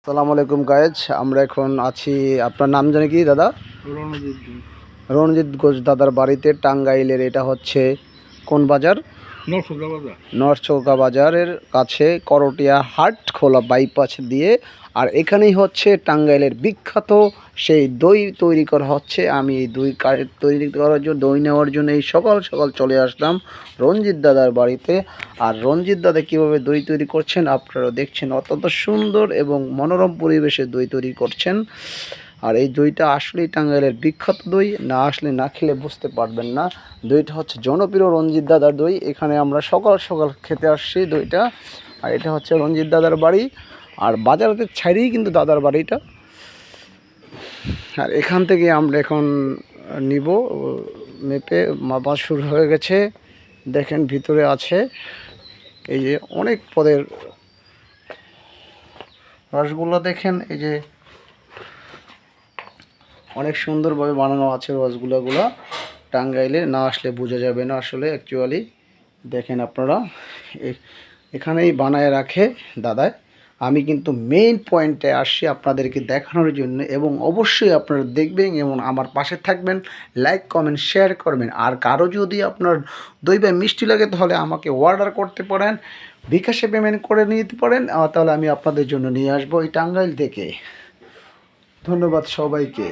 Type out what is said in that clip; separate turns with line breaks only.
আসসালামু আলাইকুম গায়েজ, আমরা এখন আছি। আপনার নাম জানি কি দাদা?
রণজিৎ
রণজিৎ ঘোষ দাদার বাড়িতে, টাঙ্গাইলের। এটা হচ্ছে কোন বাজার?
নরসুন্দা বাজার।
নরচৌকা বাজারের কাছে করটিয়া হাট খোলা বাইপাস দিয়ে। আর এখানেই হচ্ছে টাঙ্গাইলের বিখ্যাত সেই দই তৈরি করা হচ্ছে। আমি এই দই তৈরি করার জন্য, দই নেওয়ার জন্য এই সকাল সকাল চলে আসলাম রঞ্জিত দাদার বাড়িতে। আর রঞ্জিত দাদা কীভাবে দই তৈরি করছেন আপনারা দেখছেন। অত্যন্ত সুন্দর এবং মনোরম পরিবেশে দই তৈরি করছেন। আর এই দইটা আসলেই টাঙ্গাইলের বিখ্যাত দই, না আসলে না খেলে বুঝতে পারবেন না। দইটা হচ্ছে জনপ্রিয় রঞ্জিত দাদার দই। এখানে আমরা সকাল সকাল খেতে আসছি দইটা। আর এটা হচ্ছে রঞ্জিত দাদার বাড়ি, আর বাজারের ছাইরেই কিন্তু দাদার বাড়িটা। আর এখান থেকে আমরা এখন নিব, মেপে মাপা শুরু হয়ে গেছে। দেখেন ভিতরে আছে এই যে অনেক পদের রসগোল্লা। দেখেন এই যে অনেক সুন্দরভাবে বানানো আছে রসগোল্লাগুলো। টাঙ্গাইলে না আসলে বোঝা যাবে না আসলে অ্যাকচুয়ালি। দেখেন আপনারা, এখানেই বানায় রাখে দাদায়। আমি কিন্তু মেইন পয়েন্টে আসছি আপনাদেরকে দেখানোর জন্য, এবং অবশ্যই আপনারা দেখবেন এবং আমার পাশে থাকবেন, লাইক কমেন্ট শেয়ার করবেন। আর কারো যদি আপনার দই বা মিষ্টি লাগে তাহলে আমাকে অর্ডার করতে পারেন, বিকাশে পেমেন্ট করে নিতে পারেন, তাহলে আমি আপনাদের জন্য নিয়ে আসবো এই টাঙ্গাইল থেকে। ধন্যবাদ সবাইকে।